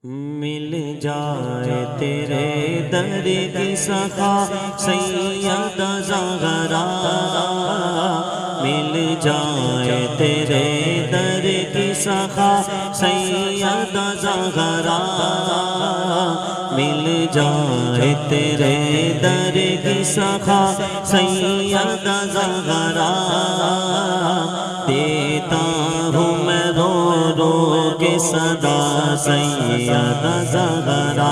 مل جائے تیرے در کی سخا سیدہ زہرا، مل جائے تیرے در کی سخا سیدہ زہرا، مل جائے تیرے در کی سخا سیدہ زہرا، دیتا ہوں میں رو رو کے صدا سیدہ زہرا،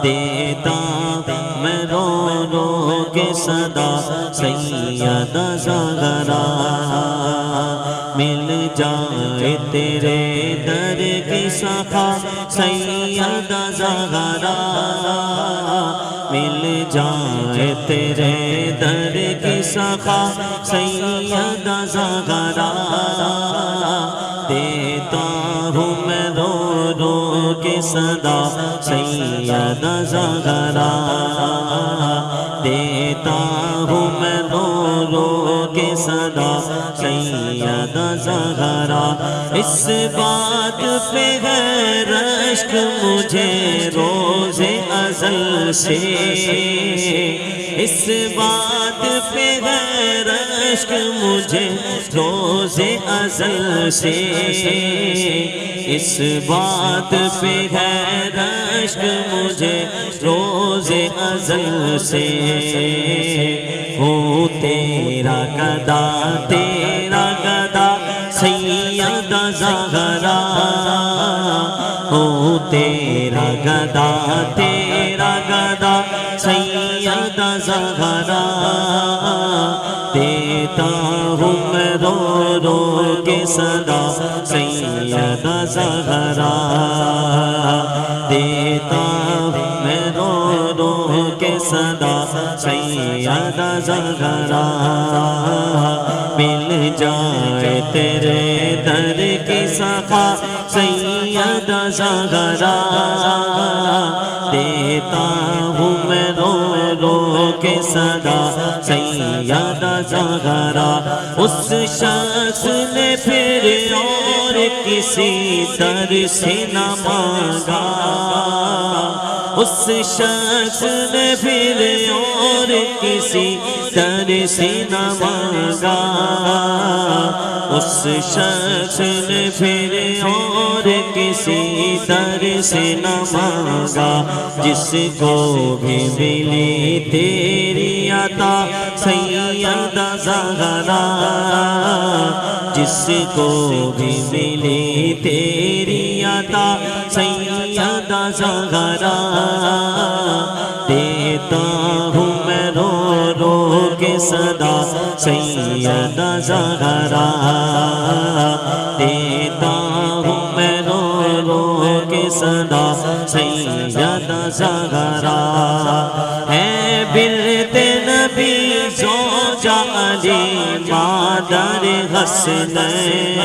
دیتا میں رو رو کے صدا سیدہ زہرا، مل جائے تیرے در کی سخا سیدہ زہرا، مل جائے تیرے در کی سخا سیدہ زہرا، دیتا ہوں میں رو رو کے صدا سیدہ زہرا، دیتا ہوں میں رو رو کے صدا سیدہ زہرا، اس بات پہ ہے رشک مجھے روز ازل سے، اس بات پہ ہے رشک مجھے روز ازل سے، اس بات پہ ہے رشک مجھے روز ازل سے، ہوں تیرا گدا تیرا گدا سیدہ زہرا، ہوں تیرا گدا تیرا گدا سیدہ زہرا، دیتا ہوں میں رو رو کے صدا سیدہ زہرا، دیتا ہوں میں رو رو کے صدا سیدہ زہرا، مل جائے تیرے در کی سخا سیدہ زہرا، دیتا ہوں میں رو رو کے صدا سیدہ زہرا، اس شخص نے پھر اور کسی در سے نہ مانگا، اس شخص نے پھر اور کسی در سے نہ مانگا، اس شخص نے پھر اور کسی در سے نہ مانگا، جس کو بھی ملی تیری عطا سیدہ زہرا، جس کو بھی ملی تیری عطا سیدہ زہرا، دیتا ہوں میں رو رو کے صدا سیدہ زہرا، دیتا ہوں میں رو رو کے صدا سیدہ زہرا، ہے بنت نبی زوجہ علی مادر حسنین،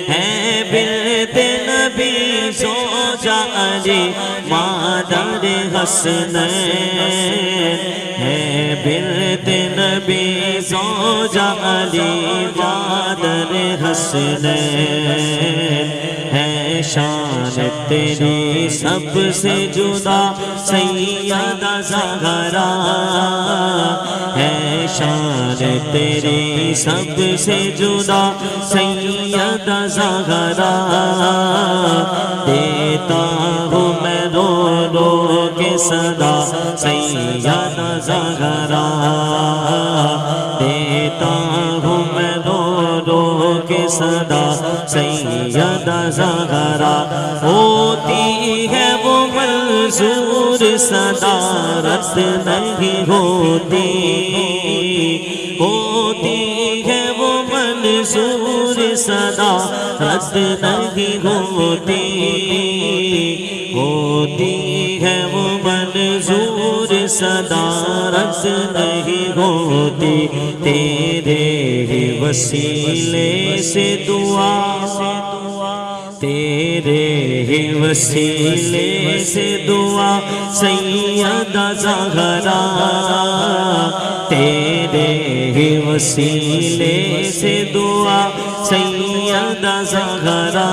ہے بنت نبی زوجہ علی مادر حسنین، ہے بنت نبی زوجہ علی مادر حسنین، ہے شان تیری سب سے جدا سیدہ زہرا، ہے شان تیری سب سے جدا سیدہ زہرا، دیتا ہوں میں رو رو کے صدا سیدہ زہرا، دیتا ہوں میں رو رو کے صدا سیدہ زہرا، ہوتی ہے وہ منظور صدارت نہیں ہوتی، ہوتی ہے وہ منظور صدارت نہیں ہوتی، ہوتی ہے وہ منظور صدارت نہیں ہوتی، تیرے ہی وسیلے سے دعا، تیرے ہی وسیلے سے دعا سیدہ زہرا، تیرے ہی وسیلے سے دعا سیدہ زہرا،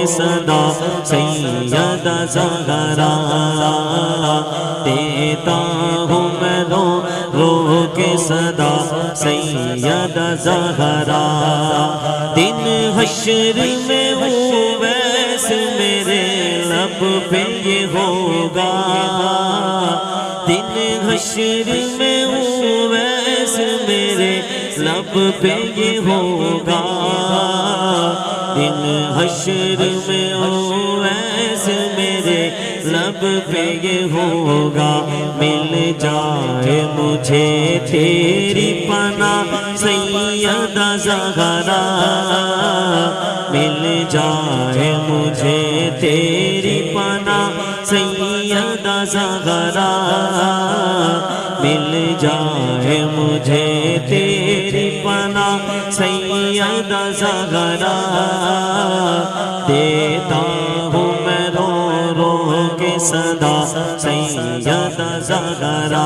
کے صدا سیدہ زہرا دیتا ہوں میں رو رو کے صدا سیدہ زہرا دن حشر میں اویس میرے لب پہ یہ ہوگا دن حشر میں اویس میرے لب پہ یہ ہوگا دن حشر میں اویس میرے لب پہ یہ ہوگا مل جائے مجھے تیری پناہ سیدہ زہرا مل جائے مجھے تیری پناہ سیدہ زہرا مل جائے مجھے تیری پناہ سیدہ زہرا دیتا ہوں میں رو رو کے صدا سیدہ زہرا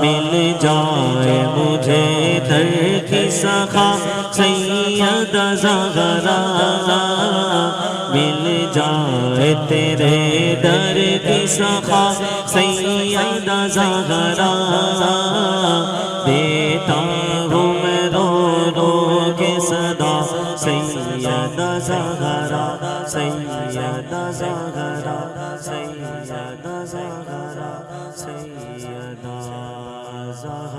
مل جائے مجھے در کی سخا سیدہ زہرا مل جائے تیرے در کی سخا سیدہ زہرا دیتا ہوں میں رو رو کے صدا سیدہ زہرا سیدہ زہرا سیدہ زہرا سیدہ زہرا